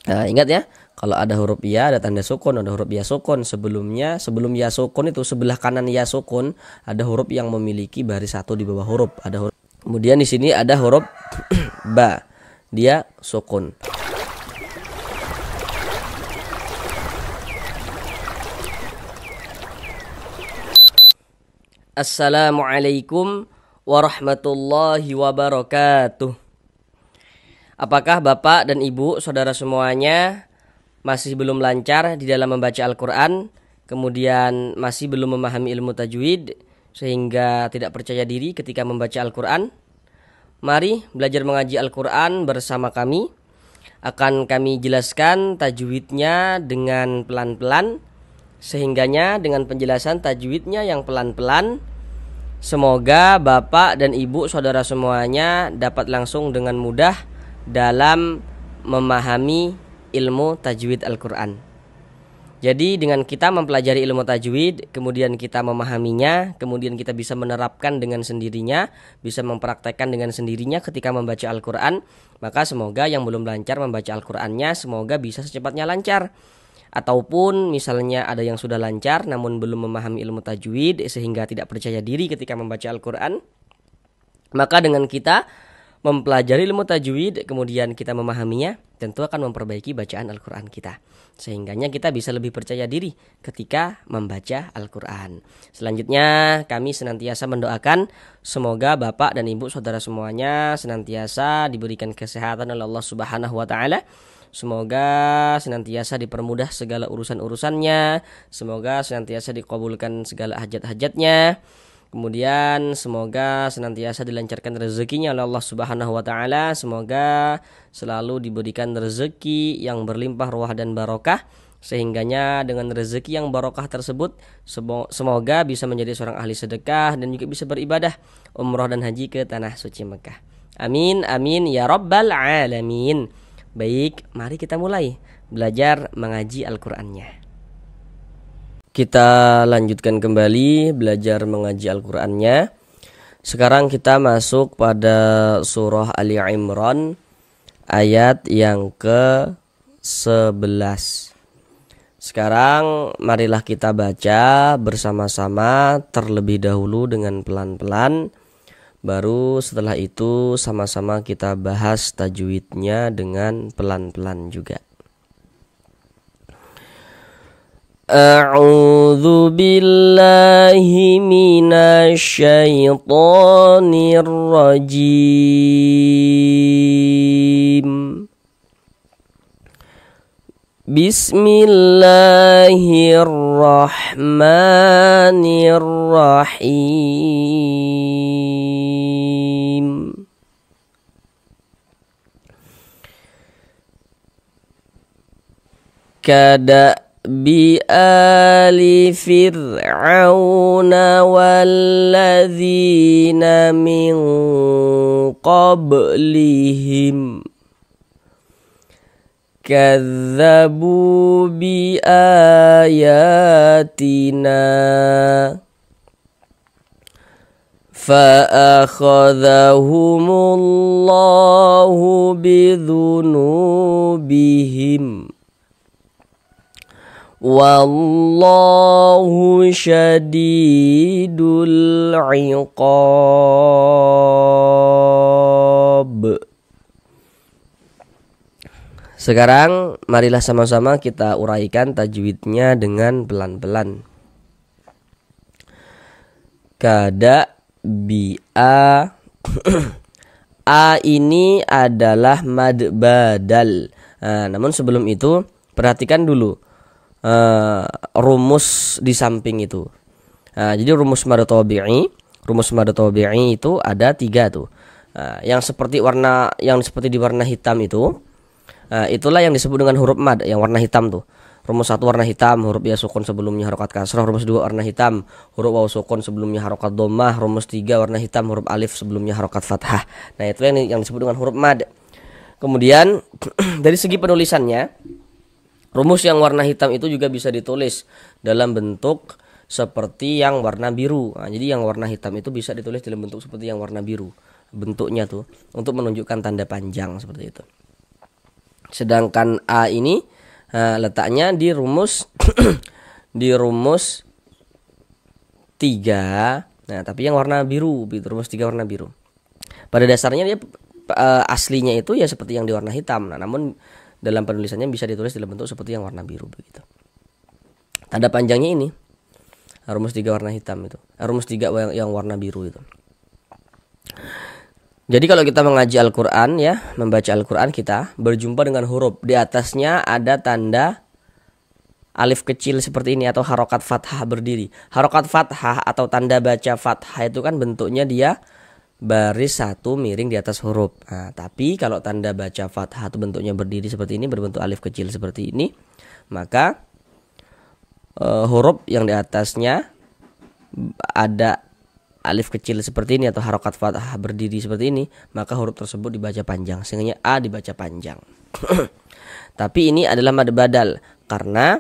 Nah, ingat ya, kalau ada huruf ya, ada tanda sukun, ada huruf ya sukun. Sebelum ya sukun itu sebelah kanan ya sukun ada huruf yang memiliki baris satu di bawah huruf. Ada huruf. Kemudian di sini ada huruf ba, dia sukun. Assalamualaikum warahmatullahi wabarakatuh. Apakah Bapak dan Ibu, saudara semuanya masih belum lancar di dalam membaca Al-Quran, kemudian masih belum memahami ilmu tajwid, sehingga tidak percaya diri ketika membaca Al-Quran? Mari belajar mengaji Al-Quran bersama kami. Akan kami jelaskan tajwidnya dengan pelan-pelan, sehingganya dengan penjelasan tajwidnya yang pelan-pelan, semoga Bapak dan Ibu saudara semuanya dapat langsung dengan mudah dalam memahami ilmu tajwid Al-Quran. Jadi dengan kita mempelajari ilmu tajwid, kemudian kita memahaminya, kemudian kita bisa menerapkan dengan sendirinya, bisa mempraktekkan dengan sendirinya ketika membaca Al-Quran, maka semoga yang belum lancar membaca Al-Qurannya, semoga bisa secepatnya lancar. Ataupun misalnya ada yang sudah lancar namun belum memahami ilmu tajwid sehingga tidak percaya diri ketika membaca Al-Quran, maka dengan kita mempelajari ilmu tajwid kemudian kita memahaminya, tentu akan memperbaiki bacaan Al-Quran kita, sehingganya kita bisa lebih percaya diri ketika membaca Al-Quran. Selanjutnya kami senantiasa mendoakan semoga Bapak dan Ibu saudara semuanya senantiasa diberikan kesehatan oleh Allah Subhanahu wa Ta'ala. Semoga senantiasa dipermudah segala urusan-urusannya, semoga senantiasa dikabulkan segala hajat-hajatnya. Kemudian semoga senantiasa dilancarkan rezekinya oleh Allah Subhanahu wa Ta'ala. Semoga selalu diberikan rezeki yang berlimpah ruah dan barokah, sehingganya dengan rezeki yang barokah tersebut semoga bisa menjadi seorang ahli sedekah dan juga bisa beribadah umrah dan haji ke tanah suci Mekah. Amin amin ya rabbal alamin. Baik, mari kita mulai belajar mengaji Al-Qur'annya. Kita lanjutkan kembali belajar mengaji Al-Qur'annya. Sekarang kita masuk pada surah Ali Imran ayat yang ke-11. Sekarang marilah kita baca bersama-sama terlebih dahulu dengan pelan-pelan. Baru setelah itu sama-sama kita bahas tajwidnya dengan pelan-pelan juga. A'udzu billahi minasyaitonir rajim. Bismillahirrahmanirrahim. Kada bi'ali fir'auna walladzina min qablihim kadzabu biayatina fa'akhadhahumullahu bidhunubihim wallahu syadidul iqab. Sekarang marilah sama-sama kita uraikan tajwidnya dengan pelan-pelan. Kada bi'a a ini adalah mad badal. Namun sebelum itu perhatikan dulu rumus di samping itu. Jadi rumus mad tabi'i itu ada 3 tuh. Yang seperti di warna hitam itu, itulah yang disebut dengan huruf mad yang warna hitam tuh. Rumus 1 warna hitam, huruf ya sukun sebelumnya harokat kasrah. Rumus 2 warna hitam, huruf waw sukun sebelumnya harokat dhammah. Rumus 3 warna hitam, huruf alif sebelumnya harokat fathah. Nah, itu yang disebut dengan huruf mad. Kemudian dari segi penulisannya, rumus yang warna hitam itu juga bisa ditulis dalam bentuk seperti yang warna biru. Jadi yang warna hitam itu bisa ditulis dalam bentuk seperti yang warna biru. Bentuknya tuh untuk menunjukkan tanda panjang seperti itu. Sedangkan A ini letaknya di rumus di rumus 3. Nah, tapi yang warna biru, rumus 3 warna biru. Pada dasarnya dia aslinya itu ya seperti yang di warna hitam. Nah, namun dalam penulisannya bisa ditulis dalam bentuk seperti yang warna biru begitu. Tanda panjangnya ini rumus 3 warna hitam itu. Rumus 3 yang warna biru itu. Jadi kalau kita mengaji Al-Qur'an ya, membaca Al-Qur'an, kita berjumpa dengan huruf. Di atasnya ada tanda alif kecil seperti ini atau harokat fathah berdiri. Harokat fathah atau tanda baca fathah itu kan bentuknya dia baris satu miring di atas huruf. Nah, tapi kalau tanda baca fathah itu bentuknya berdiri seperti ini, berbentuk alif kecil seperti ini, maka huruf yang di atasnya ada alif kecil seperti ini atau harokat fathah berdiri seperti ini, maka huruf tersebut dibaca panjang, sehingga A dibaca panjang. Tapi ini adalah mad badal karena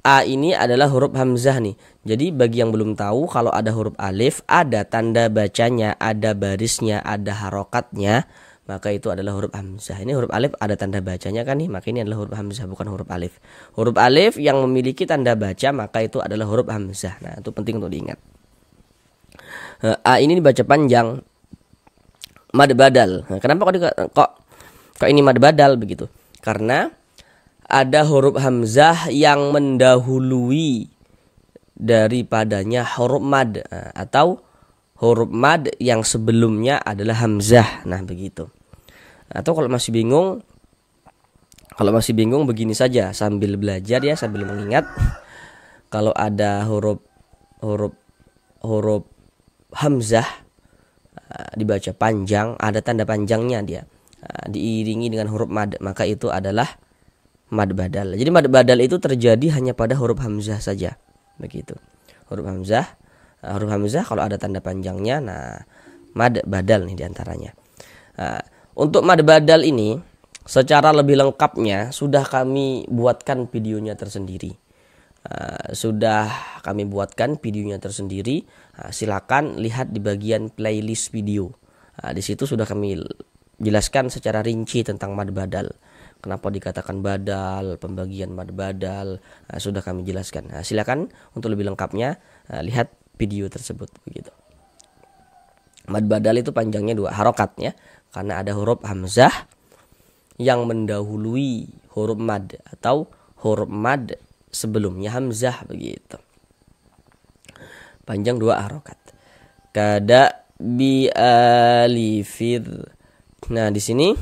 A ini adalah huruf hamzah nih. Jadi bagi yang belum tahu, kalau ada huruf alif, ada tanda bacanya, ada barisnya, ada harokatnya, maka itu adalah huruf hamzah. Ini huruf alif ada tanda bacanya kan nih, maka ini adalah huruf hamzah, bukan huruf alif. Huruf alif yang memiliki tanda baca, maka itu adalah huruf hamzah. Nah, itu penting untuk diingat. A ini dibaca panjang, mad badal. Nah, kenapa kok ini mad badal begitu? Karena ada huruf hamzah yang mendahului daripadanya huruf mad, atau huruf mad yang sebelumnya adalah hamzah. Nah, begitu. Atau kalau masih bingung begini saja sambil belajar ya, sambil mengingat. Kalau ada huruf hamzah dibaca panjang, ada tanda panjangnya dia, diiringi dengan huruf mad, maka itu adalah mad badal. Jadi mad badal itu terjadi hanya pada huruf hamzah saja, begitu. Huruf hamzah kalau ada tanda panjangnya, nah mad badal nih diantaranya. Untuk mad badal ini secara lebih lengkapnya sudah kami buatkan videonya tersendiri. Silakan lihat di bagian playlist video. Di situ sudah kami jelaskan secara rinci tentang mad badal. Kenapa dikatakan badal, pembagian mad badal, sudah kami jelaskan. Silakan untuk lebih lengkapnya lihat video tersebut begitu. Mad badal itu panjangnya 2 harokat ya, karena ada huruf hamzah yang mendahului huruf mad atau huruf mad sebelumnya hamzah begitu. Panjang 2 harokat. Kada bi alifir. Nah, di sini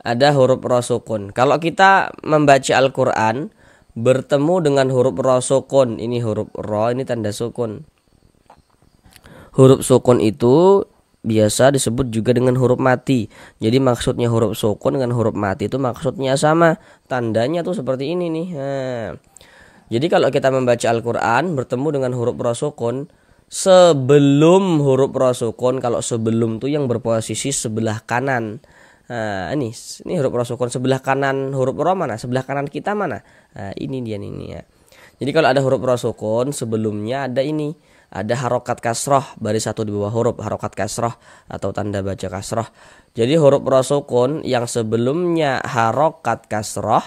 ada huruf rosukun. Kalau kita membaca Al-Qur'an bertemu dengan huruf rosukun, ini huruf ro, ini tanda sukun. Huruf sukun itu biasa disebut juga dengan huruf mati. Jadi maksudnya huruf sukun dengan huruf mati itu maksudnya sama. Tandanya tuh seperti ini nih. Jadi kalau kita membaca Al-Qur'an bertemu dengan huruf rosukun, sebelum huruf rosukun, kalau sebelum tuh yang berposisi sebelah kanan. Ini huruf rosukun, sebelah kanan huruf ro mana? Sebelah kanan kita mana? Ini dia nih ya. Jadi kalau ada huruf rosukun sebelumnya ada ini, ada harokat kasroh, baris 1 di bawah huruf harokat kasroh atau tanda baca kasroh. Jadi huruf rosukun yang sebelumnya harokat kasroh,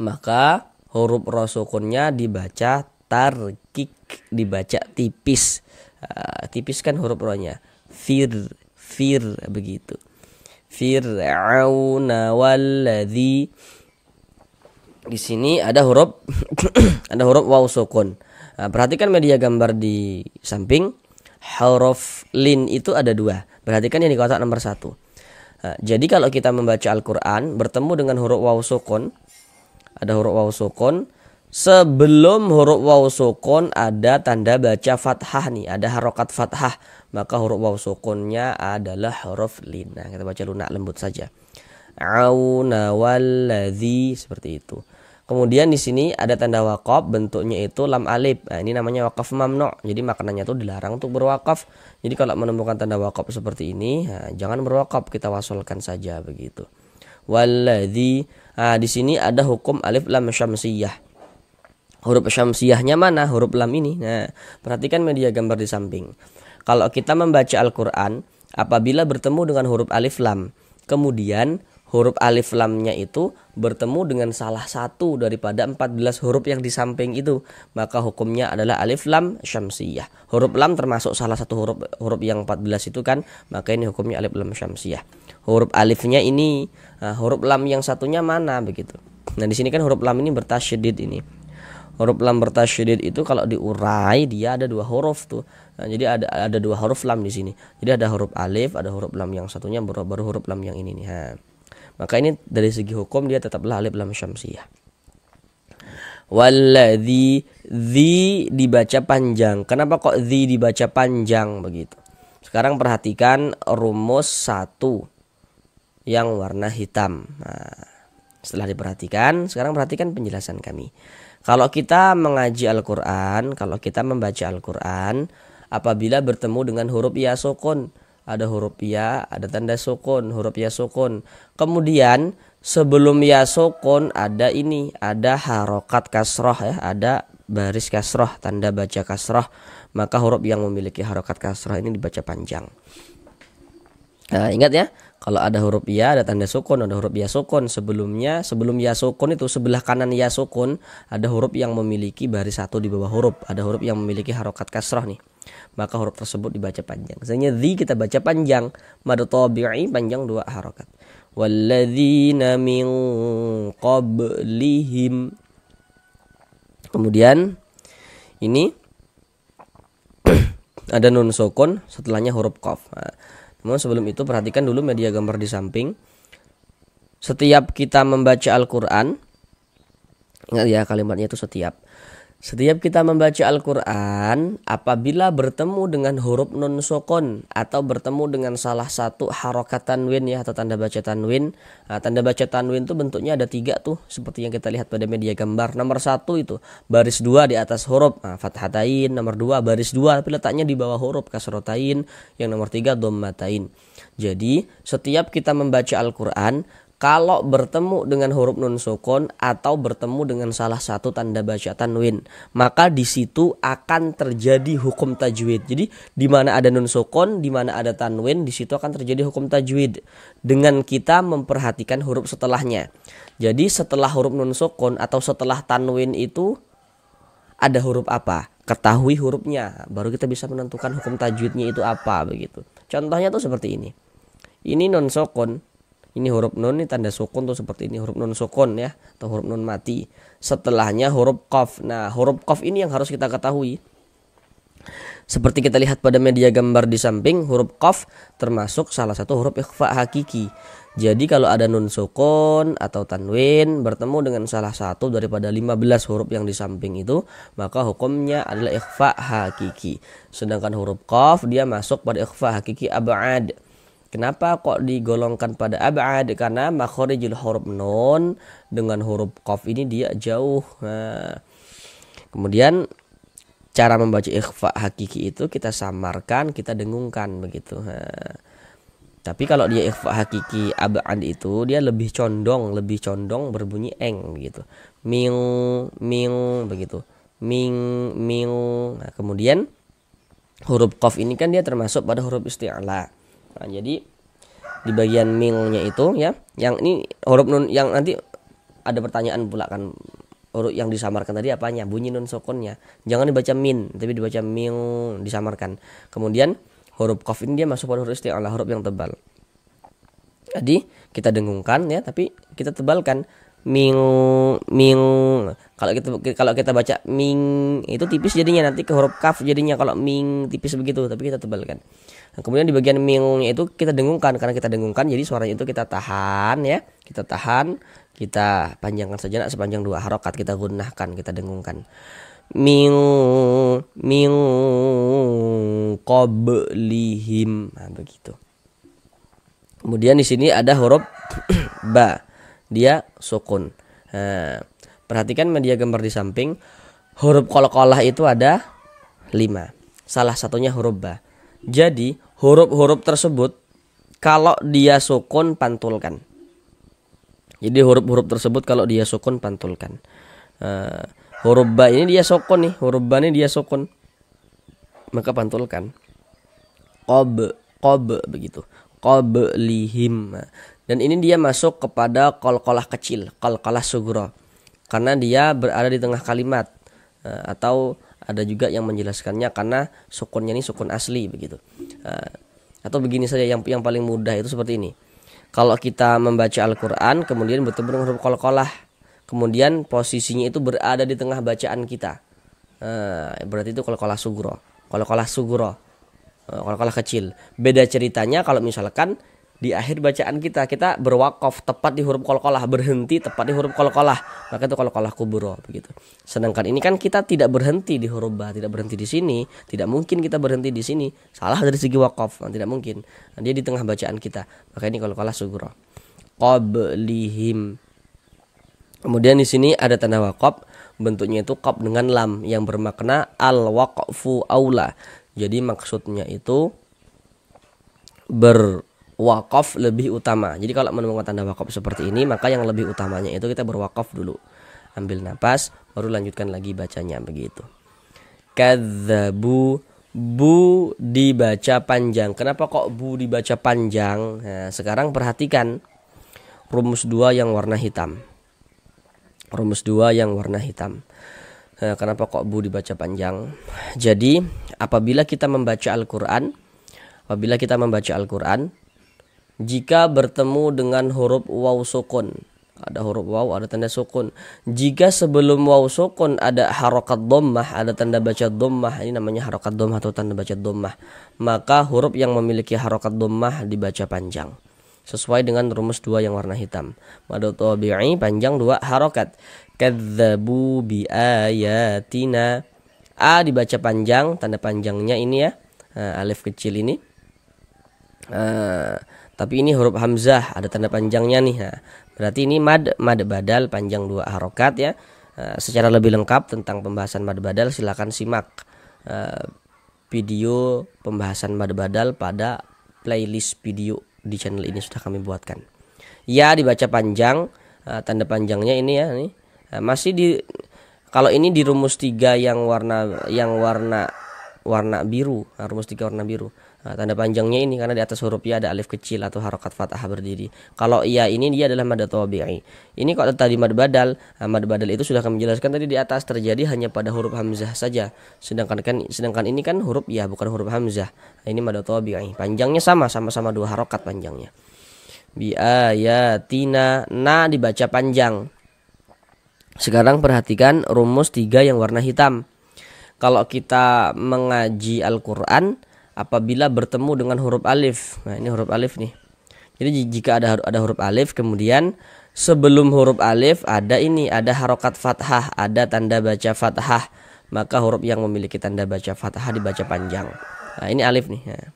maka huruf rosukunnya dibaca tarkik, dibaca tipis. Tipis kan huruf rohnya. Fir begitu. Fir'auna walladzi. Di sini ada huruf ada huruf waw sukun. Perhatikan media gambar di samping. Huruf lin itu ada 2. Perhatikan yang di kotak nomor 1. Jadi kalau kita membaca Al-Qur'an bertemu dengan huruf waw sukun, ada huruf waw sukun. Sebelum huruf waw sukun ada tanda baca fathah nih, ada harokat fathah, maka huruf waw sukunnya adalah huruf lin. Nah, kita baca lunak lembut saja. Auna walladzi, seperti itu. Kemudian di sini ada tanda waqaf, bentuknya itu lam alif. Nah, ini namanya waqaf mamnu. Jadi maknanya itu dilarang untuk berwaqaf. Jadi kalau menemukan tanda waqaf seperti ini, jangan berwaqaf, kita wasolkan saja begitu. Walladzi. Di sini ada hukum alif lam syamsiyah. Huruf syamsiyahnya mana? Huruf lam ini. Nah, perhatikan media gambar di samping. Kalau kita membaca Al-Qur'an, apabila bertemu dengan huruf alif lam, kemudian huruf alif lamnya itu bertemu dengan salah satu daripada 14 huruf yang di samping itu, maka hukumnya adalah alif lam syamsiyah. Huruf lam termasuk salah satu huruf yang 14 itu kan, maka ini hukumnya alif lam syamsiyah. Huruf alifnya ini, huruf lam yang satunya mana begitu. Nah, di sini kan huruf lam ini bertasydid ini. Huruf lam bertasydid itu kalau diurai dia ada 2 huruf tuh. Nah, jadi ada 2 huruf lam di sini. Jadi ada huruf alif, ada huruf lam yang satunya baru huruf lam yang ini nih. Maka ini dari segi hukum dia tetaplah alif lam syamsiyah. Walladzi, dzi dibaca panjang. Kenapa kok dzi dibaca panjang begitu? Sekarang perhatikan rumus 1 yang warna hitam. Nah, setelah diperhatikan, sekarang perhatikan penjelasan kami. Kalau kita mengaji Al-Quran, kalau kita membaca Al-Quran, apabila bertemu dengan huruf ya sukun, ada huruf ya, ada tanda sukun, huruf ya sukun. Kemudian sebelum ya sukun ada ini, ada harokat kasroh ya, ada baris kasroh, tanda baca kasroh. Maka huruf yang memiliki harokat kasroh ini dibaca panjang. Nah, ingat ya, kalau ada huruf ya, ada tanda sukun, ada huruf ya sukun. Sebelum ya sukun itu sebelah kanan ya sukun ada huruf yang memiliki baris 1 di bawah huruf, ada huruf yang memiliki harokat kasroh nih. Maka huruf tersebut dibaca panjang. Misalnya dzi kita baca panjang, mad tabi'i panjang 2 harokat. Walladzina min qablihim. Kemudian ini ada nun sukun, setelahnya huruf qaf. Nah, namun sebelum itu perhatikan dulu media gambar di samping. Setiap kita membaca Al-Quran, ingat ya kalimatnya itu setiap kita membaca Al-Quran, apabila bertemu dengan huruf nun sukun atau bertemu dengan salah satu harokat tanwin ya, atau tanda baca tanwin. Nah, tanda baca tanwin itu bentuknya ada 3 tuh, seperti yang kita lihat pada media gambar. Nomor 1 itu baris 2 di atas huruf fathatain, nomor 2 baris 2 tapi letaknya di bawah huruf kasrotain, yang nomor 3 dhammatain. Jadi setiap kita membaca Al-Quran, kalau bertemu dengan huruf nun sukun atau bertemu dengan salah satu tanda baca tanwin, maka di situ akan terjadi hukum tajwid. Jadi di mana ada nun sukun, di mana ada tanwin, di situ akan terjadi hukum tajwid dengan kita memperhatikan huruf setelahnya. Jadi setelah huruf nun sukun atau setelah tanwin itu ada huruf apa? Ketahui hurufnya, baru kita bisa menentukan hukum tajwidnya itu apa begitu. Contohnya tuh seperti ini. Ini nun sukun. Ini huruf nun, ini tanda sukun tuh seperti ini, huruf nun sukun ya, atau huruf nun mati. Setelahnya huruf qaf. Nah, huruf qaf ini yang harus kita ketahui. Seperti kita lihat pada media gambar di samping, huruf qaf termasuk salah satu huruf ikhfa hakiki. Jadi kalau ada nun sukun atau tanwin bertemu dengan salah satu daripada 15 huruf yang di samping itu, maka hukumnya adalah ikhfa hakiki. Sedangkan huruf qaf dia masuk pada ikhfa hakiki ab'ad. Kenapa kok digolongkan pada ab'ad? Karena makhorijul huruf nun dengan huruf qaf ini dia jauh. Nah, kemudian cara membaca ikhfa hakiki itu kita samarkan, kita dengungkan begitu. Nah, tapi kalau dia ikhfa hakiki ab'ad itu dia lebih condong berbunyi eng begitu. Ming begitu. Ming. Nah, kemudian huruf qaf ini kan dia termasuk pada huruf isti'la. Nah, jadi di bagian mingnya itu ya, yang ini huruf nun yang nanti ada pertanyaan pula kan, huruf yang disamarkan tadi apanya? Bunyi nun sukunnya. Jangan dibaca min, tapi dibaca ming, disamarkan. Kemudian huruf qaf ini dia masuk pada huruf isti'la, huruf yang tebal. Jadi kita dengungkan ya, tapi kita tebalkan. Ming. Kalau kita baca ming itu tipis jadinya, nanti ke huruf kaf jadinya kalau ming tipis begitu, tapi kita tebalkan. Nah, kemudian di bagian mingnya itu kita dengungkan, karena kita dengungkan jadi suaranya itu kita tahan ya, kita panjangkan sejenak sepanjang 2 harokat, kita gunnahkan, kita dengungkan. Ming qablihim. Nah, begitu. Kemudian di sini ada huruf ba. Dia sukun. Nah, perhatikan media gambar di samping. Huruf qalqalah itu ada 5. Salah satunya huruf ba. Jadi huruf-huruf tersebut kalau dia sukun pantulkan. Jadi huruf-huruf tersebut kalau dia sukun pantulkan. Huruf ba ini dia sukun nih. Huruf ba ini dia sukun. Maka pantulkan. Qob begitu. Qablihim. Dan ini dia masuk kepada qalqalah kecil, qalqalah sugro, karena dia berada di tengah kalimat. Atau ada juga yang menjelaskannya karena sukunnya ini sukun asli begitu. Atau begini saja, yang paling mudah itu seperti ini. Kalau kita membaca Al-Quran kemudian bertemu dengan huruf qalqalah, kemudian posisinya itu berada di tengah bacaan kita, berarti itu qalqalah sugro, qalqalah kecil. Beda ceritanya kalau misalkan di akhir bacaan kita berwakaf tepat di huruf qalqalah, berhenti tepat di huruf qalqalah, maka itu qalqalah kubro begitu. Sedangkan ini kan kita tidak berhenti di huruf ba, tidak berhenti di sini, tidak mungkin kita berhenti di sini, salah dari segi wakaf, tidak mungkin. Dia di tengah bacaan kita, maka ini qalqalah sugro. Qablihim. Kemudian di sini ada tanda wakaf, bentuknya itu qaf dengan lam yang bermakna al-waqfu aula. Jadi maksudnya itu wakaf lebih utama. Jadi kalau menemukan tanda wakaf seperti ini, maka yang lebih utamanya itu kita berwakaf dulu. Ambil napas, baru lanjutkan lagi bacanya begitu. Kadzabu, bu dibaca panjang. Kenapa kok bu dibaca panjang? Nah, sekarang perhatikan rumus 2 yang warna hitam. Rumus 2 yang warna hitam. Nah, kenapa kok bu dibaca panjang? Jadi, apabila kita membaca Al-Qur'an, jika bertemu dengan huruf waw sukun, ada huruf waw, ada tanda sukun. Jika sebelum waw sukun ada harokat dhammah, ada tanda baca dhammah, ini namanya harokat dhammah atau tanda baca dhammah, maka huruf yang memiliki harokat dhammah dibaca panjang. Sesuai dengan rumus 2 yang warna hitam. Mad tabi'i panjang 2 harokat. Kadzabu bi ayatina. A dibaca panjang, tanda panjangnya ini ya, alif kecil ini. Tapi ini huruf hamzah, ada tanda panjangnya nih. Nah, berarti ini mad badal panjang 2 harokat ya. Secara lebih lengkap tentang pembahasan mad badal silakan simak video pembahasan mad badal pada playlist video di channel ini sudah kami buatkan. Ya dibaca panjang, tanda panjangnya ini ya nih. Masih di kalau ini di rumus 3 yang warna biru, rumus 3 warna biru. Tanda panjangnya ini karena di atas huruf ya ada alif kecil atau harokat fathah berdiri. Kalau iya ini dia adalah mad tabi'i. Ini kalau tadi mad badal itu sudah kami jelaskan tadi di atas terjadi hanya pada huruf hamzah saja. Sedangkan ini kan huruf ya bukan huruf hamzah. Ini mad tabi'i. Panjangnya sama-sama 2 harokat panjangnya. Bi ayatina, na dibaca panjang. Sekarang perhatikan rumus 3 yang warna hitam. Kalau kita mengaji Al-Qur'an apabila bertemu dengan huruf alif. Nah, ini huruf alif nih. Jadi jika ada huruf alif, kemudian sebelum huruf alif ada harokat fathah, ada tanda baca fathah, maka huruf yang memiliki tanda baca fathah dibaca panjang. Nah, ini alif nih. Nah,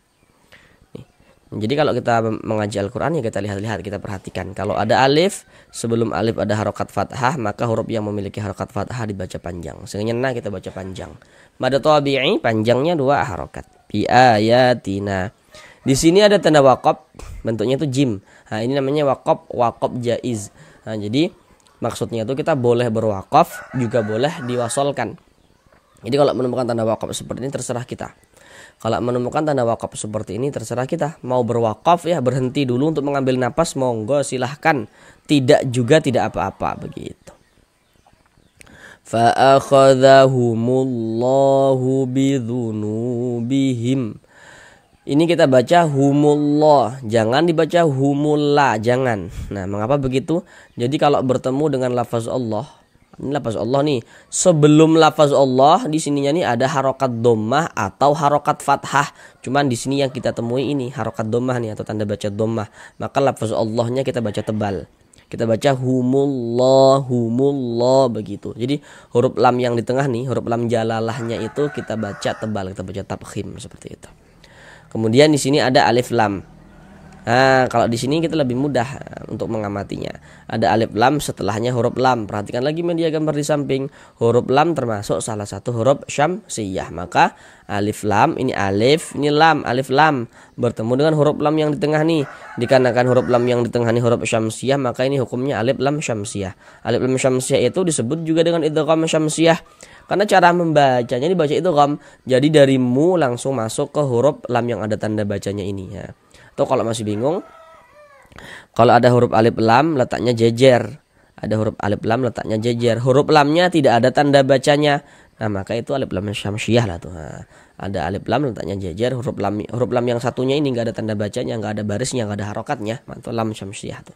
nih. Jadi kalau kita mengaji Al-Qur'an ya kita lihat, kita perhatikan. Kalau ada alif, sebelum alif ada harokat fathah, maka huruf yang memiliki harokat fathah dibaca panjang. Sehingga kita baca panjang. Mad tabi'i panjangnya 2 harokat. Bi ayatina. Di sini ada tanda wakaf, bentuknya itu jim. Nah, ini namanya wakaf jaiz. Nah, jadi maksudnya itu kita boleh berwakaf, juga boleh diwasolkan. Jadi kalau menemukan tanda wakaf seperti ini terserah kita. Kalau menemukan tanda wakaf seperti ini terserah kita. Mau berwakaf ya berhenti dulu untuk mengambil napas, monggo silahkan. Tidak juga tidak apa-apa begitu. Fa'akhadhahumullahu bidhunubihim. Ini kita baca humullah, jangan dibaca humulla, jangan. Nah, mengapa begitu? Jadi kalau bertemu dengan lafaz Allah, ini lafaz Allah nih. Sebelum lafaz Allah di sininya nih ada harokat dhammah atau harokat fathah. Cuman di sini yang kita temui ini harokat dhammah nih atau tanda baca dhammah. Maka lafaz Allahnya kita baca tebal. Kita baca humullah begitu. Jadi huruf lam yang di tengah nih, huruf lam jalalahnya itu kita baca tebal, kita baca tafkhim seperti itu. Kemudian di sini ada alif lam. Nah, kalau di sini kita lebih mudah untuk mengamatinya. Ada alif lam, setelahnya huruf lam. Perhatikan lagi media gambar di samping. Huruf lam termasuk salah satu huruf syamsiyah. Maka alif lam, ini alif, ini lam, alif lam bertemu dengan huruf lam yang di tengah nih. Dikarenakan huruf lam yang di tengah ini huruf syamsiyah, maka ini hukumnya alif lam syamsiyah. Alif lam syamsiyah itu disebut juga dengan idgham syamsiyah. Karena cara membacanya dibaca idgham. Jadi dari mu langsung masuk ke huruf lam yang ada tanda bacanya ini ya. Atau kalau masih bingung, Kalau ada huruf alif lam letaknya jejer. Ada huruf alif lam letaknya jejer. Huruf lamnya tidak ada tanda bacanya. Nah, maka itu alif lam syamsiyah lah tuh. Nah, ada alif lam letaknya jejer. Huruf lam yang satunya ini nggak ada tanda bacanya, nggak ada barisnya, nggak ada harokatnya. Itu lam syamsiyah tuh.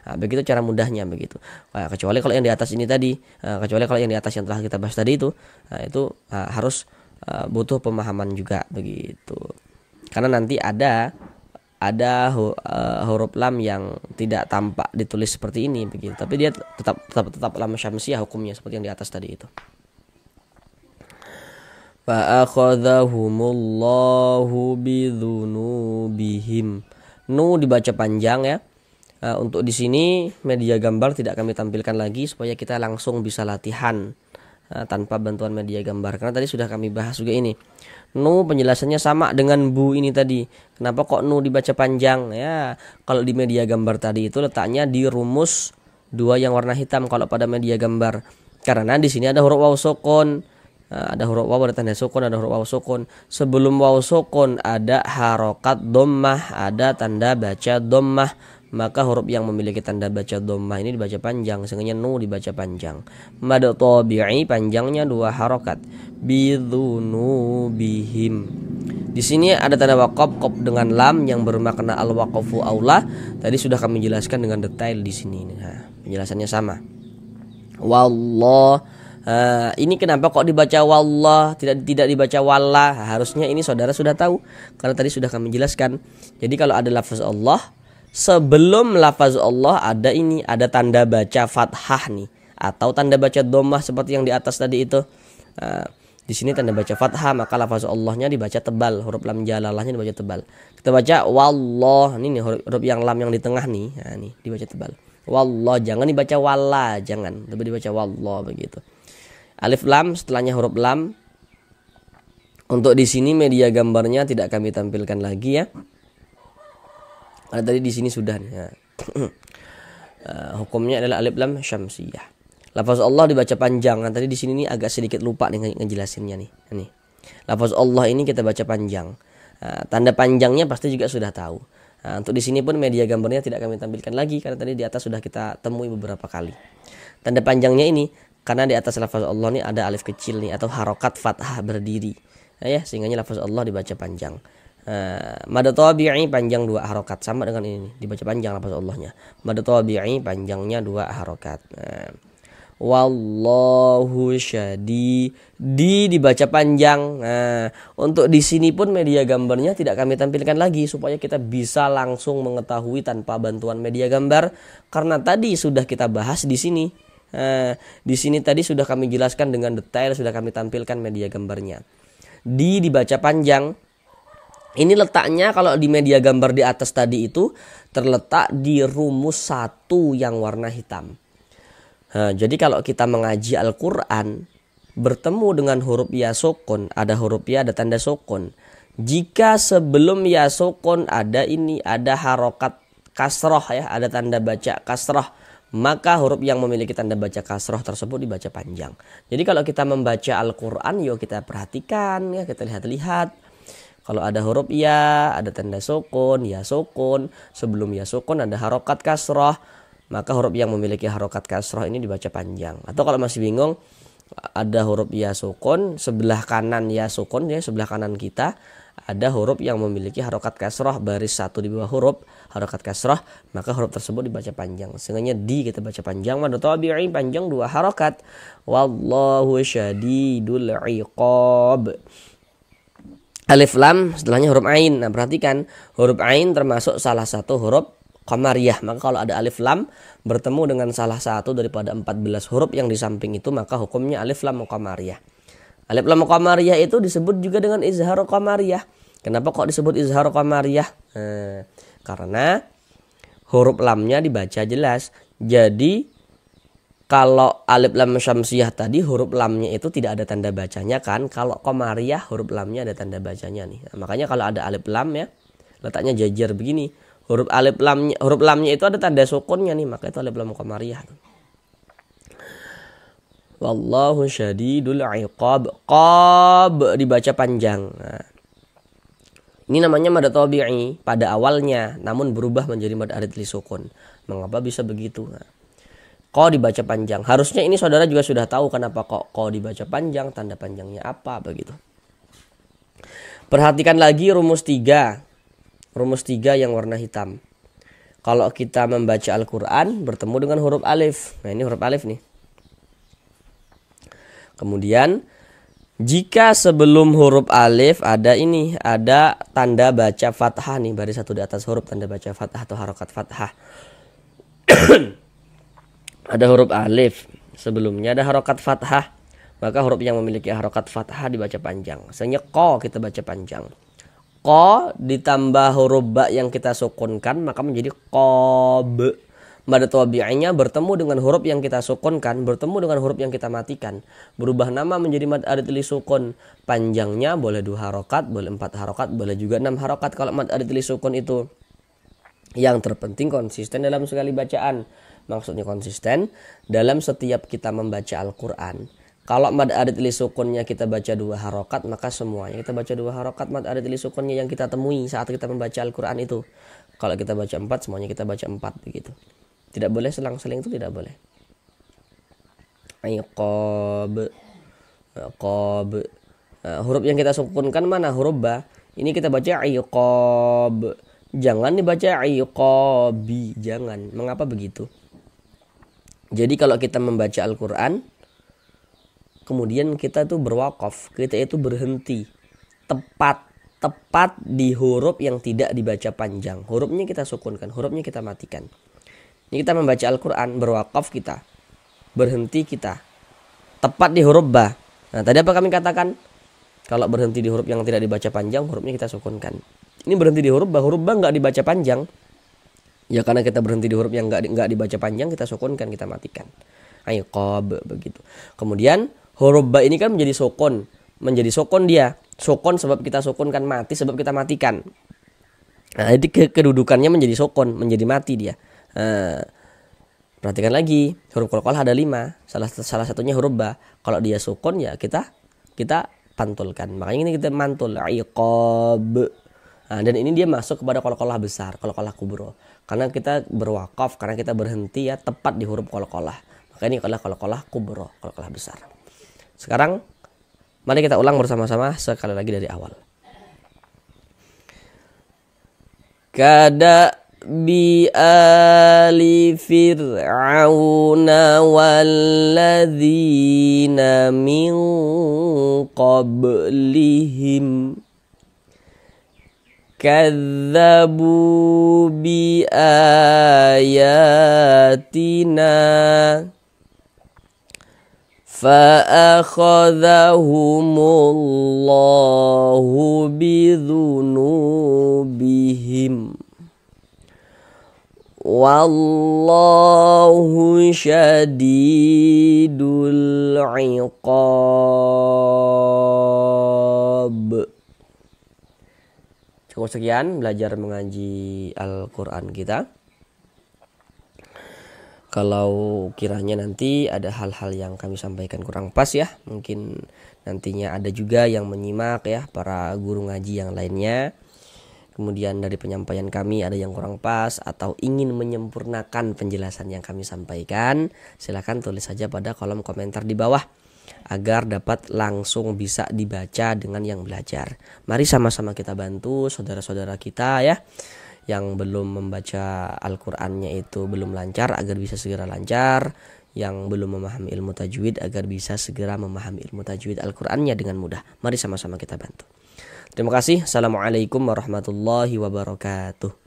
Nah, begitu cara mudahnya begitu. Nah, kecuali kalau yang di atas ini tadi, kecuali kalau yang di atas yang telah kita bahas tadi itu, harus butuh pemahaman juga begitu. Karena nanti ada huruf lam yang tidak tampak ditulis seperti ini begitu, tapi dia tetap lam syamsiyah hukumnya seperti yang di atas tadi itu. Fa akhadhahumullahu bidzunubihim. Nu dibaca panjang ya. Untuk di sini media gambar tidak kami tampilkan lagi supaya kita langsung bisa latihan tanpa bantuan media gambar. Karena tadi sudah kami bahas juga ini. Nu penjelasannya sama dengan bu ini tadi. Kenapa kok nu dibaca panjang? Ya, kalau di media gambar tadi itu letaknya di rumus 2 yang warna hitam kalau pada media gambar. Karena di sini ada huruf waw sukun. Ada huruf waw, ada tanda sukun, ada huruf waw sukun. Sebelum waw sukun ada harokat dhammah, ada tanda baca dhammah. Maka huruf yang memiliki tanda baca dhammah ini dibaca panjang, sehingga nu dibaca panjang. Mad tabi'i panjangnya 2 harokat. Bidzunubihim. Di sini ada tanda waqaf qaf dengan lam yang bermakna al-waqfu aula. Tadi sudah kami jelaskan dengan detail di sini. Nah, penjelasannya sama. Wallah. Ini kenapa kok dibaca wallah tidak dibaca wallah? Harusnya ini saudara sudah tahu karena tadi sudah kami jelaskan. Jadi kalau ada lafaz Allah, sebelum lafaz Allah ada tanda baca fathah nih atau tanda baca dhammah seperti yang di atas tadi itu. Di sini tanda baca fathah, maka lafaz Allahnya dibaca tebal, huruf lam jalalahnya dibaca tebal. Kita baca wallah, ini nih huruf yang lam yang di tengah nih. Nah, nih dibaca tebal. Wallah, jangan dibaca wallah, jangan, tapi dibaca wallah begitu. Alif lam setelahnya huruf lam. Untuk di sini media gambarnya tidak kami tampilkan lagi ya. Karena tadi di sini sudah nih. Ya. Hukumnya adalah alif lam syamsiyah. Lafaz Allah dibaca panjang. Nah, tadi di sini nih agak sedikit lupa nih ngejelasinnya nih. Nih. Lafaz Allah ini kita baca panjang. Tanda panjangnya pasti juga sudah tahu. Untuk di sini pun media gambarnya tidak kami tampilkan lagi karena tadi di atas sudah kita temui beberapa kali. Tanda panjangnya ini karena di atas lafaz Allah ini ada alif kecil nih atau harokat fathah berdiri. Ya, sehingga lafaz Allah dibaca panjang. Mad tabi'i panjang 2 harokat sama dengan ini dibaca panjang lafaz Allahnya. Mad tabi'i panjangnya 2 harokat. Wallahu syadid dibaca panjang. Untuk di sini pun media gambarnya tidak kami tampilkan lagi supaya kita bisa langsung mengetahui tanpa bantuan media gambar karena tadi sudah kita bahas di sini. Di sini tadi sudah kami jelaskan dengan detail, sudah kami tampilkan media gambarnya. Dibaca panjang. Ini letaknya kalau di media gambar di atas tadi itu terletak di rumus 1 yang warna hitam. Jadi kalau kita mengaji Al-Quran bertemu dengan huruf ya sukun, ada huruf ya, ada tanda sukun. Jika sebelum ya sukun ada harokat kasroh ya, ada tanda baca kasroh, maka huruf yang memiliki tanda baca kasroh tersebut dibaca panjang. Jadi kalau kita membaca Al-Quran, yuk kita perhatikan ya, kita lihat-lihat. Kalau ada huruf ya, ada tanda sukun, ya sukun, sebelum ya sukun ada harokat kasroh, maka huruf yang memiliki harokat kasroh ini dibaca panjang. Atau kalau masih bingung, ada huruf ya sukun, sebelah kanan ya sukun ya, sebelah kanan kita ada huruf yang memiliki harokat kasroh, baris 1 di bawah huruf harokat kasroh, maka huruf tersebut dibaca panjang. Sehingga kita baca panjang, mad tabi'i panjang 2 harokat. Wallahu syadidul iqab. Alif lam setelahnya huruf ain. Nah, perhatikan huruf ain termasuk salah satu huruf qamariyah. Maka kalau ada alif lam bertemu dengan salah satu daripada 14 huruf yang di samping itu, maka hukumnya alif lam qamariyah. Alif lam qamariyah itu disebut juga dengan izhar qamariyah. Kenapa kok disebut izhar qamariyah? Karena huruf lamnya dibaca jelas. Jadi kalau alif lam syamsiyah tadi huruf lamnya itu tidak ada tanda bacanya kan. Kalau qamariyah huruf lamnya ada tanda bacanya nih. Nah, makanya kalau ada alif lam ya letaknya jajar begini. Huruf lamnya itu ada tanda sukunnya nih, maka itu alif lam qamariyah. Wallahu syadidul iqab. Qab dibaca panjang. Nah. Ini namanya mad tabi'i pada awalnya, namun berubah menjadi mad arid li sukun. Mengapa bisa begitu? Nah, ko dibaca panjang. Harusnya ini saudara juga sudah tahu kenapa kok ko dibaca panjang, tanda panjangnya apa begitu. Perhatikan lagi rumus 3. Rumus 3 yang warna hitam. Kalau kita membaca Al-Quran bertemu dengan huruf alif. Nah, ini huruf alif nih. Kemudian jika sebelum huruf alif ada ini, ada tanda baca fathah nih, baris satu di atas huruf tanda baca fathah atau harokat fathah. Ada huruf alif, sebelumnya ada harokat fathah, maka huruf yang memiliki harokat fathah dibaca panjang. Misalnya ko kita baca panjang. Ko ditambah huruf ba yang kita sukunkan maka menjadi qob. Mad tabi'inya bertemu dengan huruf yang kita sukunkan, bertemu dengan huruf yang kita matikan, berubah nama menjadi mad arid li sukun. Panjangnya boleh 2 harokat, boleh 4 harokat, boleh juga 6 harokat. Kalau mad arid li sukun itu yang terpenting konsisten dalam sekali bacaan. Maksudnya konsisten dalam setiap kita membaca Al-Quran. Kalau mad arid li sukunnya kita baca 2 harokat, maka semuanya kita baca 2 harokat mad arid li sukunnya yang kita temui saat kita membaca Al-Quran itu. Kalau kita baca 4, semuanya kita baca 4 begitu. Tidak boleh selang-seling, itu tidak boleh. Iqab, qob. Nah, huruf yang kita sukunkan mana? Huruf ba. Ini kita baca iqab. Jangan dibaca iqabi, jangan. Mengapa begitu? Jadi kalau kita membaca Al-Quran, kemudian kita tuh berwakaf, kita itu berhenti tepat di huruf yang tidak dibaca panjang. Hurufnya kita sukunkan, hurufnya kita matikan. Ini kita membaca Al-Quran, berwakaf kita, berhenti kita, tepat di huruf ba. Nah, tadi apa kami katakan? Kalau berhenti di huruf yang tidak dibaca panjang, hurufnya kita sukunkan. Ini berhenti di huruf ba nggak dibaca panjang. Ya karena kita berhenti di huruf yang nggak dibaca panjang, kita sukunkan, kita matikan. Iqab begitu. Kemudian huruf ba ini kan menjadi sukun dia. Sukun sebab kita sukunkan, mati sebab kita matikan. Nah, jadi kedudukannya menjadi sukun, menjadi mati dia. Perhatikan lagi, huruf qalqalah ada 5, salah satunya huruf ba. Kalau dia sukun ya kita pantulkan. Makanya ini kita mantul iqab. Nah, dan ini dia masuk kepada qalqalah besar, qalqalah kubro. Karena kita berwakaf, karena kita berhenti ya tepat di huruf qalqalah. Maka ini adalah qalqalah kubro, qalqalah besar. Sekarang mari kita ulang bersama-sama sekali lagi dari awal. Kada bi ali fir'auna walladzina min qablihim kadzabu bi ayatina fa'akhadhahumullahu bidhunubihim wallahu syadidul iqab. Cukup sekian belajar mengaji Al-Quran kita. Kalau kiranya nanti ada hal-hal yang kami sampaikan kurang pas ya, mungkin nantinya ada juga yang menyimak ya, para guru ngaji yang lainnya. Kemudian dari penyampaian kami ada yang kurang pas atau ingin menyempurnakan penjelasan yang kami sampaikan, silakan tulis saja pada kolom komentar di bawah agar dapat langsung bisa dibaca dengan yang belajar. Mari sama-sama kita bantu saudara-saudara kita ya yang belum membaca Al-Qur'annya itu belum lancar agar bisa segera lancar, yang belum memahami ilmu tajwid agar bisa segera memahami ilmu tajwid Al-Qur'annya dengan mudah. Mari sama-sama kita bantu. Terima kasih. Assalamualaikum warahmatullahi wabarakatuh.